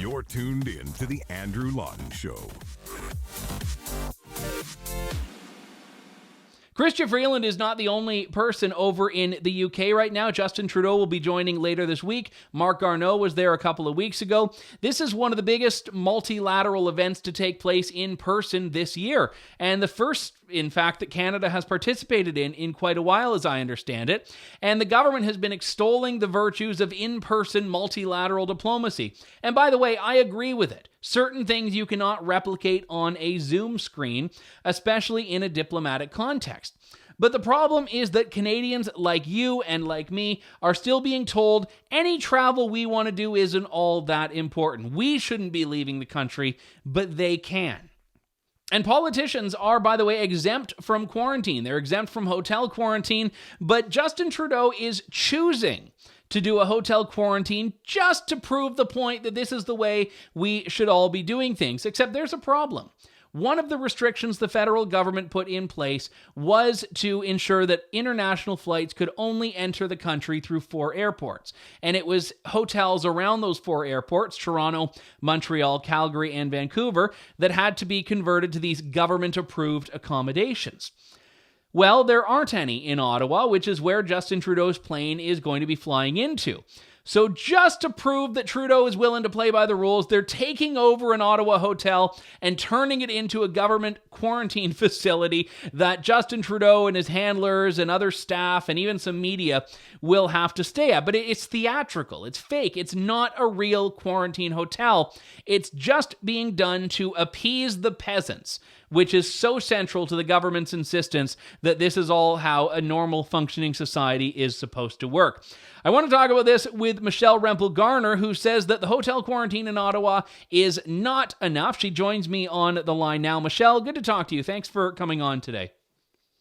You're tuned in to the Andrew Lawton Show. Chrystia Freeland is not the only person over in the UK right now. Justin Trudeau will be joining later this week. Marc Garneau was there a couple of weeks ago. This is one of the biggest multilateral events to take place in person this year, and the first, in fact, that Canada has participated in quite a while, as I understand it. And the government has been extolling the virtues of in-person multilateral diplomacy. And by the way, I agree with it. Certain things you cannot replicate on a Zoom screen, especially in a diplomatic context. But the problem is that Canadians like you and like me are still being told any travel we want to do isn't all that important. We shouldn't be leaving the country, but they can. And politicians are, by the way, exempt from quarantine. They're exempt from hotel quarantine, but Justin Trudeau is choosing to do a hotel quarantine just to prove the point that this is the way we should all be doing things. Except there's a problem. One of the restrictions the federal government put in place was to ensure that international flights could only enter the country through 4 airports. And it was hotels around those 4 airports, Toronto, Montreal, Calgary, and Vancouver, that had to be converted to these government-approved accommodations. Well, there aren't any in Ottawa, which is where Justin Trudeau's plane is going to be flying into. So just to prove that Trudeau is willing to play by the rules, they're taking over an Ottawa hotel and turning it into a government quarantine facility that Justin Trudeau and his handlers and other staff and even some media will have to stay at. But it's theatrical. It's fake. It's not a real quarantine hotel. It's just being done to appease the peasants, which is so central to the government's insistence that this is all how a normal functioning society is supposed to work. I want to talk about this with Michelle Rempel Garner, who says that the hotel quarantine in Ottawa is not enough. She joins me on the line now. Michelle, good to talk to you. Thanks for coming on today.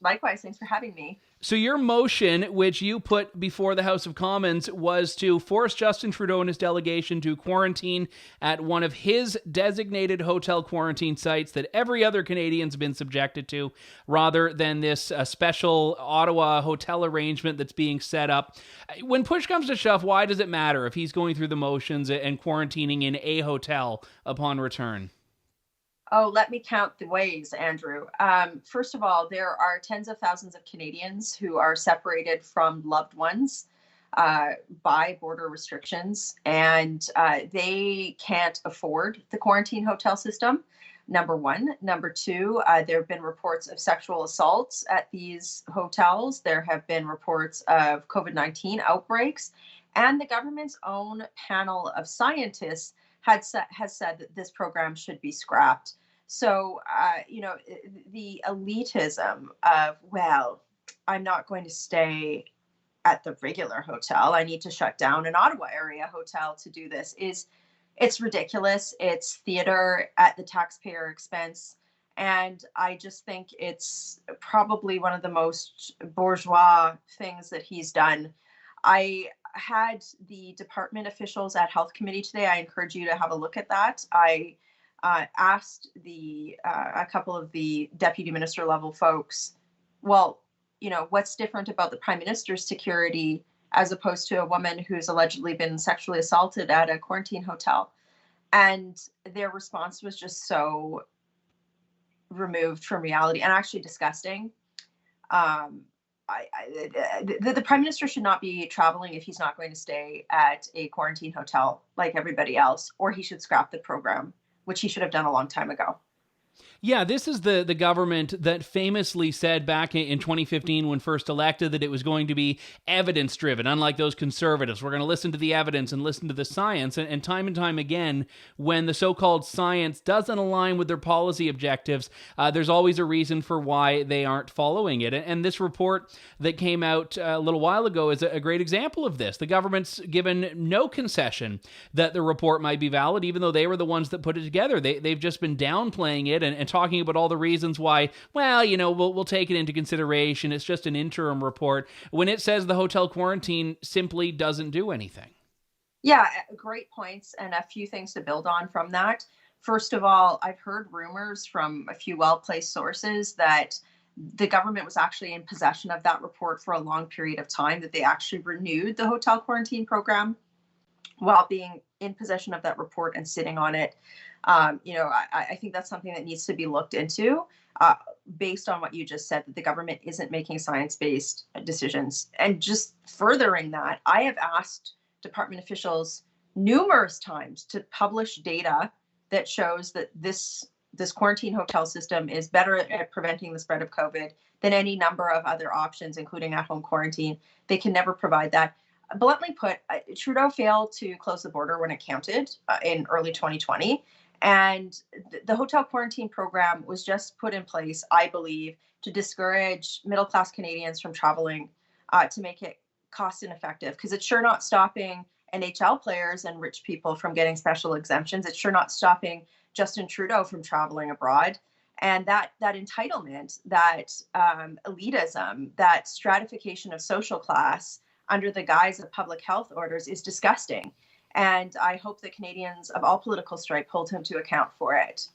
Likewise, thanks for having me. So your motion, which you put before the House of Commons, was to force Justin Trudeau and his delegation to quarantine at one of his designated hotel quarantine sites that every other Canadian's been subjected to, rather than this special Ottawa hotel arrangement that's being set up. When push comes to shove, why does it matter if he's going through the motions and quarantining in a hotel upon return? Oh, let me count the ways, Andrew. First of all, there are tens of thousands of Canadians who are separated from loved ones by border restrictions, and they can't afford the quarantine hotel system, number one. Number two, there have been reports of sexual assaults at these hotels. There have been reports of COVID-19 outbreaks, and the government's own panel of scientists has said that this program should be scrapped. So, the elitism of, well, I'm not going to stay at the regular hotel. I need to shut down an Ottawa area hotel to do this it's ridiculous. It's theater at the taxpayer expense. And I just think it's probably one of the most bourgeois things that he's done. I had the department officials at Health Committee today. I encourage you to have a look at that. I asked a couple of the deputy minister level folks, well, what's different about the prime minister's security as opposed to a woman who's allegedly been sexually assaulted at a quarantine hotel? And their response was just so removed from reality and actually disgusting. The prime minister should not be traveling if he's not going to stay at a quarantine hotel like everybody else, or he should scrap the program, which he should have done a long time ago. Yeah, this is the government that famously said back in 2015 when first elected that it was going to be evidence-driven, unlike those conservatives. We're going to listen to the evidence and listen to the science. And time again, when the so-called science doesn't align with their policy objectives, there's always a reason for why they aren't following it. And this report that came out a little while ago is a great example of this. The government's given no concession that the report might be valid, even though they were the ones that put it together. They've just been downplaying it and talking about all the reasons why, well, we'll take it into consideration. It's just an interim report, when it says the hotel quarantine simply doesn't do anything. Yeah, great points, and a few things to build on from that. First of all, I've heard rumors from a few well-placed sources that the government was actually in possession of that report for a long period of time, that they actually renewed the hotel quarantine program while being in possession of that report and sitting on it. I think that's something that needs to be looked into based on what you just said, that the government isn't making science-based decisions. And just furthering that, I have asked department officials numerous times to publish data that shows that this quarantine hotel system is better at preventing the spread of COVID than any number of other options, including at-home quarantine. They can never provide that. Bluntly put, Trudeau failed to close the border when it counted in early 2020. And the hotel quarantine program was just put in place, I believe, to discourage middle-class Canadians from traveling, to make it cost ineffective, because it's sure not stopping NHL players and rich people from getting special exemptions. It's sure not stopping Justin Trudeau from traveling abroad. And that entitlement, that elitism, that stratification of social class under the guise of public health orders is disgusting. And I hope that Canadians of all political stripe hold him to account for it.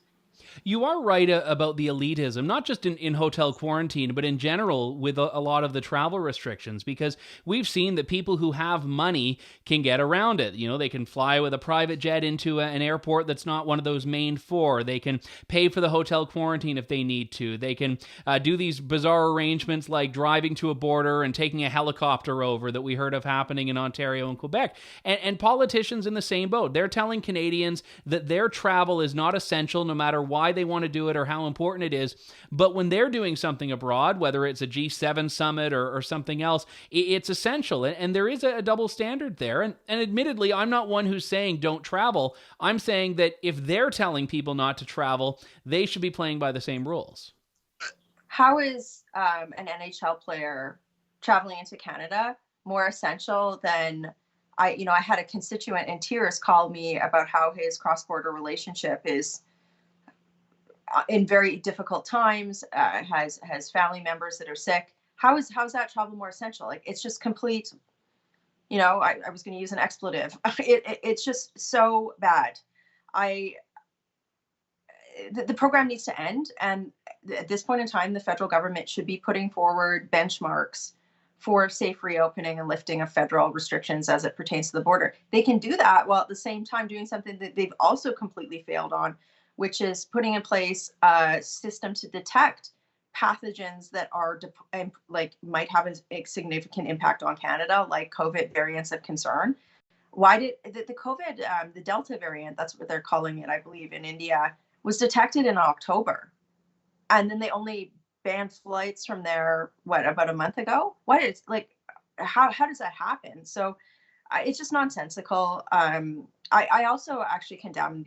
You are right about the elitism, not just in hotel quarantine, but in general with a lot of the travel restrictions, because we've seen that people who have money can get around it. You know, they can fly with a private jet into an airport that's not one of those main four. They can pay for the hotel quarantine if they need to. They can do these bizarre arrangements like driving to a border and taking a helicopter over that we heard of happening in Ontario and Quebec. And politicians in the same boat. They're telling Canadians that their travel is not essential no matter why they want to do it or how important it is. But when they're doing something abroad, whether it's a G7 summit or something else, it's essential. And there is a double standard there. And admittedly, I'm not one who's saying don't travel. I'm saying that if they're telling people not to travel, they should be playing by the same rules. How is an NHL player traveling into Canada more essential than I had a constituent in tears call me about how his cross-border relationship is in very difficult times, has family members that are sick. How is that travel more essential? Like, it's just complete, I was going to use an expletive. It's just so bad. The program needs to end. And at this point in time, the federal government should be putting forward benchmarks for safe reopening and lifting of federal restrictions as it pertains to the border. They can do that while at the same time doing something that they've also completely failed on, which is putting in place a system to detect pathogens that are might have a significant impact on Canada, like COVID variants of concern. Why did the COVID, the Delta variant, that's what they're calling it, I believe, in India, was detected in October, and then they only banned flights from there, about a month ago? How does that happen? So it's just nonsensical. I also actually condemn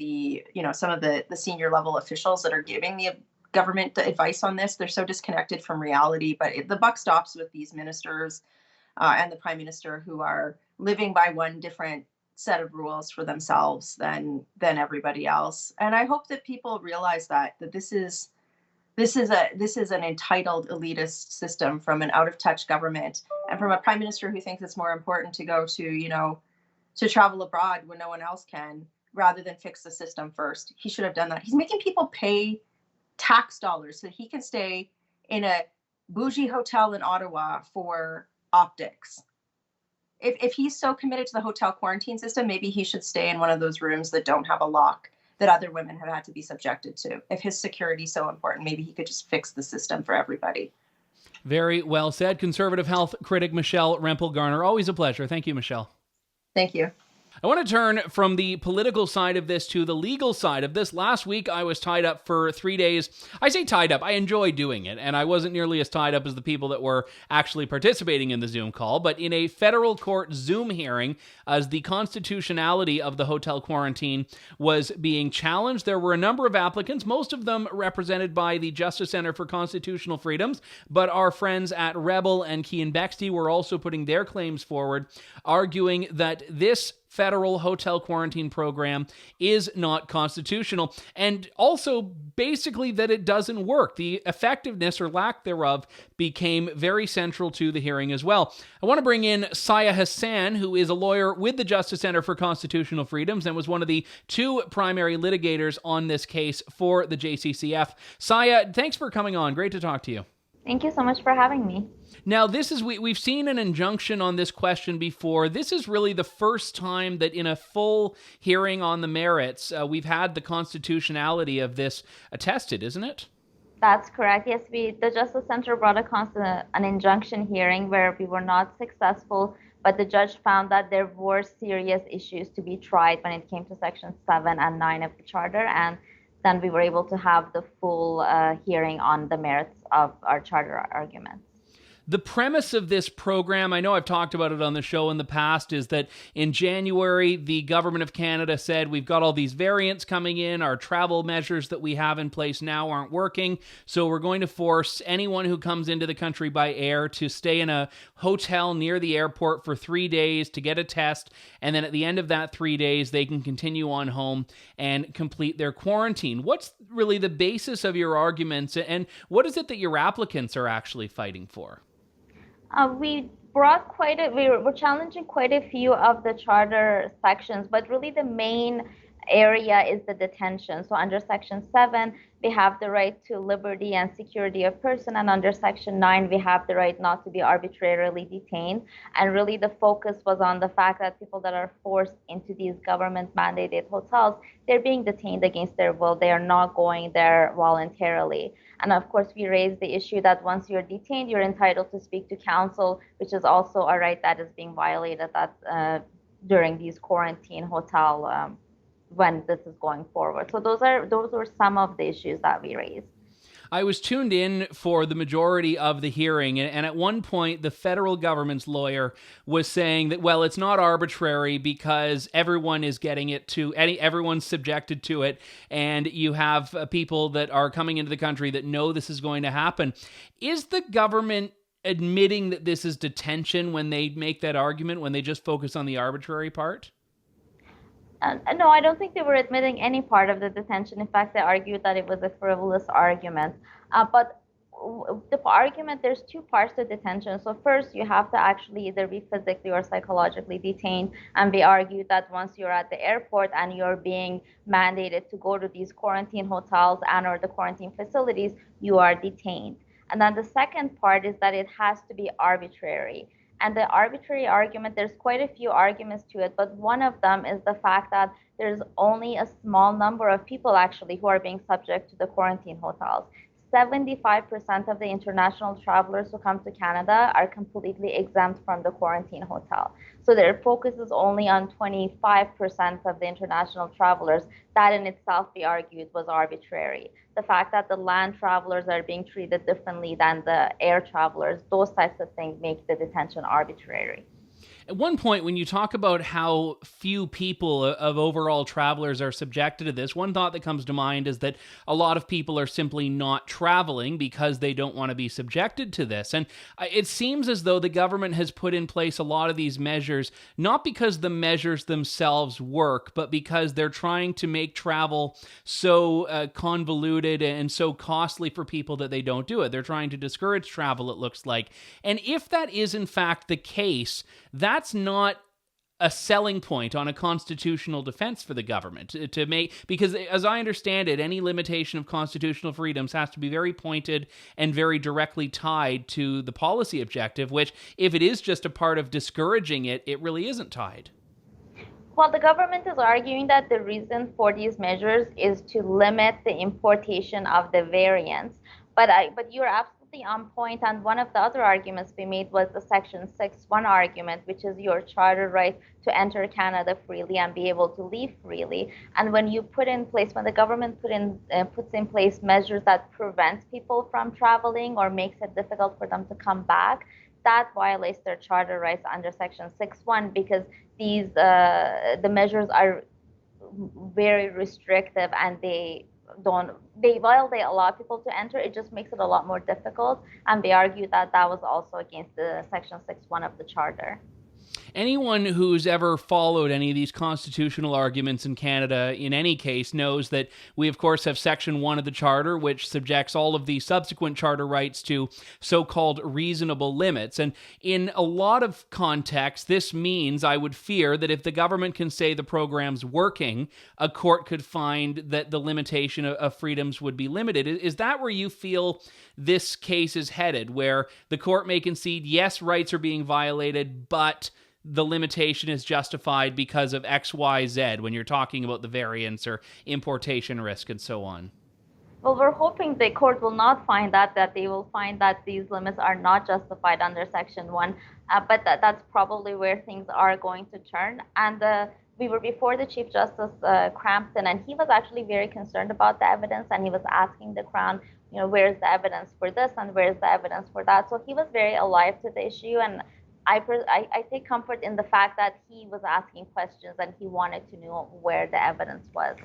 some of the senior level officials that are giving the government the advice on this. They're so disconnected from reality, but the buck stops with these ministers and the prime minister, who are living by one different set of rules for themselves than everybody else. And I hope that people realize that this is an entitled elitist system from an out of touch government, and from a prime minister who thinks it's more important to go to travel abroad when no one else can, rather than fix the system first. He should have done that. He's making people pay tax dollars so that he can stay in a bougie hotel in Ottawa for optics. If he's so committed to the hotel quarantine system, maybe he should stay in one of those rooms that don't have a lock that other women have had to be subjected to. If his security is so important, maybe he could just fix the system for everybody. Very well said. Conservative health critic Michelle Rempel Garner. Always a pleasure. Thank you, Michelle. Thank you. I want to turn from the political side of this to the legal side of this. Last week, I was tied up for 3 days. I say tied up. I enjoy doing it, and I wasn't nearly as tied up as the people that were actually participating in the Zoom call, but in a federal court Zoom hearing, as the constitutionality of the hotel quarantine was being challenged, there were a number of applicants, most of them represented by the Justice Centre for Constitutional Freedoms, but our friends at Rebel and Keean Bexte were also putting their claims forward, arguing that this federal hotel quarantine program is not constitutional, and also basically that it doesn't work. The effectiveness or lack thereof became very central to the hearing as well. I want to bring in Sayeh Hassan, who is a lawyer with the Justice Centre for Constitutional Freedoms and was one of the two primary litigators on this case for the JCCF. Sayeh, thanks for coming on. Great to talk to you. Thank you so much for having me. Now, this is we've seen an injunction on this question before. This is really the first time that in a full hearing on the merits, we've had the constitutionality of this attested, isn't it? That's correct. Yes, the Justice Center brought an injunction hearing where we were not successful, but the judge found that there were serious issues to be tried when it came to Section 7 and 9 of the Charter, and then we were able to have the full hearing on the merits of our Charter arguments. The premise of this program, I know I've talked about it on the show in the past, is that in January, the government of Canada said, we've got all these variants coming in, our travel measures that we have in place now aren't working, so we're going to force anyone who comes into the country by air to stay in a hotel near the airport for 3 days to get a test, and then at the end of that 3 days, they can continue on home and complete their quarantine. What's really the basis of your arguments, and what is it that your applicants are actually fighting for? We were challenging quite a few of the charter sections, but really the main area is the detention. So under Section 7, we have the right to liberty and security of person, and under Section 9, we have the right not to be arbitrarily detained. And really the focus was on the fact that people that are forced into these government-mandated hotels, they're being detained against their will. They are not going there voluntarily. And of course, we raised the issue that once you're detained, you're entitled to speak to counsel, which is also a right that is being violated during these quarantine hotel when this is going forward. So those were some of the issues that we raised. I was tuned in for the majority of the hearing, and at one point, the federal government's lawyer was saying that, well, it's not arbitrary because everyone is getting it everyone's subjected to it, and you have people that are coming into the country that know this is going to happen. Is the government admitting that this is detention when they make that argument, when they just focus on the arbitrary part? No, I don't think they were admitting any part of the detention. In fact, they argued that it was a frivolous argument. But the argument, there's two parts to detention. So first, you have to actually either be physically or psychologically detained. And we argued that once you're at the airport and you're being mandated to go to these quarantine hotels and or the quarantine facilities, you are detained. And then the second part is that it has to be arbitrary. And the arbitrary argument, there's quite a few arguments to it, but one of them is the fact that there's only a small number of people actually who are being subject to the quarantine hotels. 75% of the international travelers who come to Canada are completely exempt from the quarantine hotel. So their focus is only on 25% of the international travelers. That in itself, we argued, was arbitrary. The fact that the land travelers are being treated differently than the air travelers, those types of things make the detention arbitrary. At one point, when you talk about how few people of overall travelers are subjected to this, one thought that comes to mind is that a lot of people are simply not traveling because they don't want to be subjected to this. And it seems as though the government has put in place a lot of these measures, not because the measures themselves work, but because they're trying to make travel so convoluted and so costly for people that they don't do it. They're trying to discourage travel, it looks like. And if that is in fact the case, that's not a selling point on a constitutional defense for the government to make, because as I understand it, any limitation of constitutional freedoms has to be very pointed and very directly tied to the policy objective, which if it is just a part of discouraging it, it really isn't tied. Well, the government is arguing that the reason for these measures is to limit the importation of the variants. But you're absolutely on point, and one of the other arguments we made was the Section 6.1 argument, which is your charter right to enter Canada freely and be able to leave freely. And when the government puts in place measures that prevent people from traveling or makes it difficult for them to come back, that violates their charter rights under Section 6.1, because the measures are very restrictive and while they allow people to enter, it just makes it a lot more difficult. And they argue that that was also against the Section 6.1 of the Charter. Anyone who's ever followed any of these constitutional arguments in Canada, in any case, knows that we, of course, have Section 1 of the Charter, which subjects all of the subsequent charter rights to so-called reasonable limits. And in a lot of contexts, this means, I would fear, that if the government can say the program's working, a court could find that the limitation of freedoms would be limited. Is that where you feel this case is headed, where the court may concede, yes, rights are being violated, but the limitation is justified because of X, Y, Z, when you're talking about the variance or importation risk and so on? Well, we're hoping the court will not find that they will find that these limits are not justified under Section 1, but that's probably where things are going to turn. And we were before the Chief Justice Crampton, and he was actually very concerned about the evidence, and he was asking the Crown, where's the evidence for this and where's the evidence for that? So he was very alive to the issue, and I take comfort in the fact that he was asking questions and he wanted to know where the evidence was.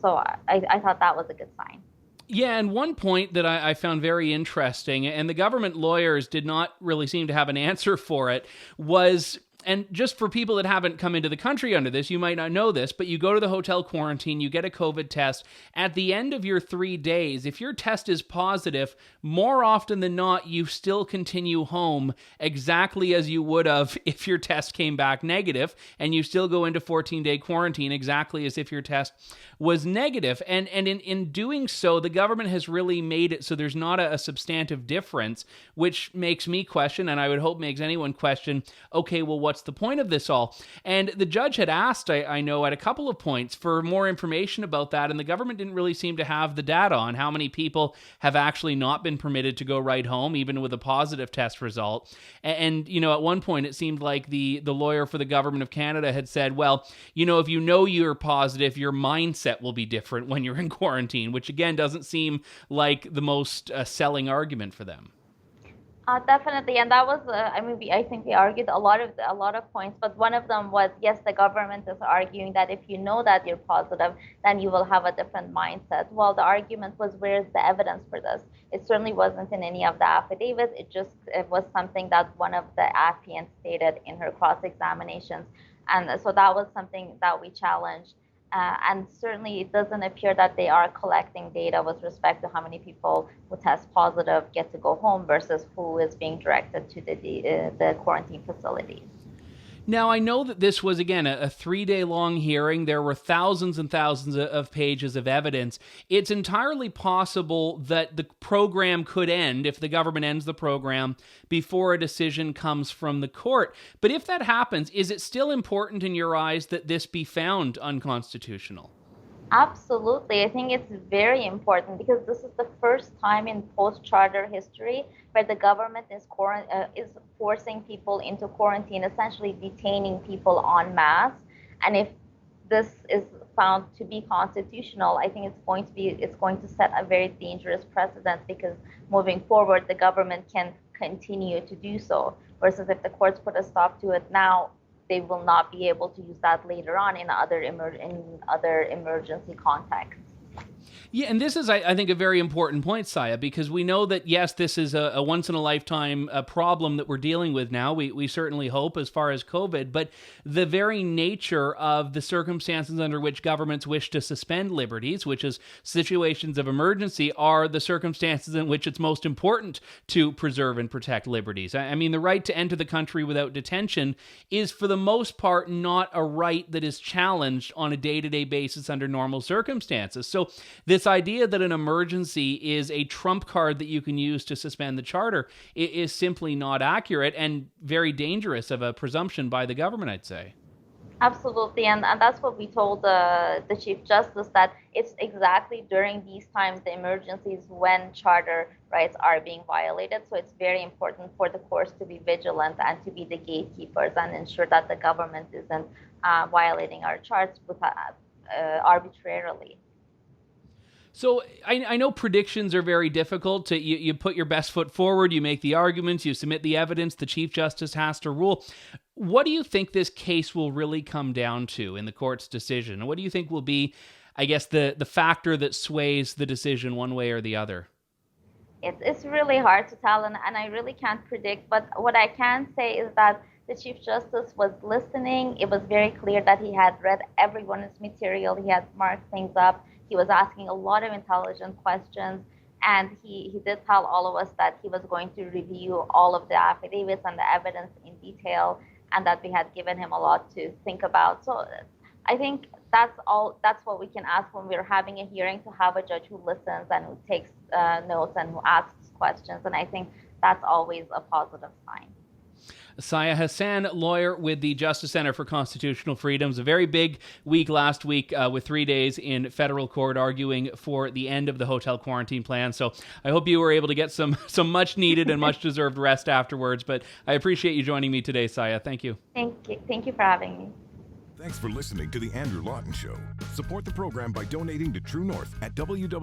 So I thought that was a good sign. Yeah, and one point that I found very interesting, and the government lawyers did not really seem to have an answer for it, was... And just for people that haven't come into the country under this, you might not know this, but you go to the hotel quarantine, you get a COVID test. At the end of your 3 days, if your test is positive, more often than not, you still continue home exactly as you would have if your test came back negative, and you still go into 14-day quarantine exactly as if your test was negative. And in doing so, the government has really made it so there's not a substantive difference, which makes me question, and I would hope makes anyone question, okay, well, what's the point of this all? And the judge had asked, I know, at a couple of points for more information about that, and the government didn't really seem to have the data on how many people have actually not been permitted to go right home, even with a positive test result. And at one point, it seemed like the lawyer for the government of Canada had said, well, if you know you're positive, your mindset will be different when you're in quarantine, which again doesn't seem like the most selling argument for them. Definitely, and that was, I think we argued a lot of points, but one of them was, yes, the government is arguing that if you know that you're positive, then you will have a different mindset. Well, the argument was, where's the evidence for this? It certainly wasn't in any of the affidavits. It was something that one of the affiants stated in her cross-examinations, and so that was something that we challenged. And certainly it doesn't appear that they are collecting data with respect to how many people who test positive get to go home versus who is being directed to the quarantine facilities. Now, I know that this was, again, a 3-day long hearing. There were thousands and thousands of pages of evidence. It's entirely possible that the program could end, if the government ends the program, before a decision comes from the court. But if that happens, is it still important in your eyes that this be found unconstitutional? Absolutely. I think it's very important because this is the first time in post-charter history where the government is forcing people into quarantine, essentially detaining people en masse. And if this is found to be constitutional, I think it's going to set a very dangerous precedent, because moving forward, the government can continue to do so. Versus if the courts put a stop to it now, they will not be able to use that later on in other emergency contexts. Yeah, and this is, I think, a very important point, Sayeh, because we know that, yes, this is a once-in-a-lifetime problem that we're dealing with now. We certainly hope as far as COVID, but the very nature of the circumstances under which governments wish to suspend liberties, which is situations of emergency, are the circumstances in which it's most important to preserve and protect liberties. I mean, the right to enter the country without detention is, for the most part, not a right that is challenged on a day-to-day basis under normal circumstances. So this idea that an emergency is a trump card that you can use to suspend the charter is simply not accurate and very dangerous of a presumption by the government, I'd say. Absolutely, and that's what we told the Chief Justice, that it's exactly during these times, the emergencies, when charter rights are being violated. So it's very important for the courts to be vigilant and to be the gatekeepers and ensure that the government isn't violating our charters arbitrarily. So I know predictions are very difficult. You put your best foot forward, you make the arguments, you submit the evidence, the Chief Justice has to rule. What do you think this case will really come down to in the court's decision? And what do you think will be, I guess, the factor that sways the decision one way or the other? It's really hard to tell, and I really can't predict. But what I can say is that the Chief Justice was listening. It was very clear that he had read everyone's material. He had marked things up. He was asking a lot of intelligent questions. And he did tell all of us that he was going to review all of the affidavits and the evidence in detail, and that we had given him a lot to think about. So I think that's what we can ask when we're having a hearing, to have a judge who listens and who takes notes and who asks questions. And I think that's always a positive sign. Sayeh Hassan, lawyer with the Justice Center for Constitutional Freedoms. A very big week last week with 3 days in federal court arguing for the end of the hotel quarantine plan. So I hope you were able to get some much needed and much deserved rest afterwards. But I appreciate you joining me today, Sayeh. Thank you. Thank you. Thank you for having me. Thanks for listening to The Andrew Lawton Show. Support the program by donating to True North at www.tnc.news.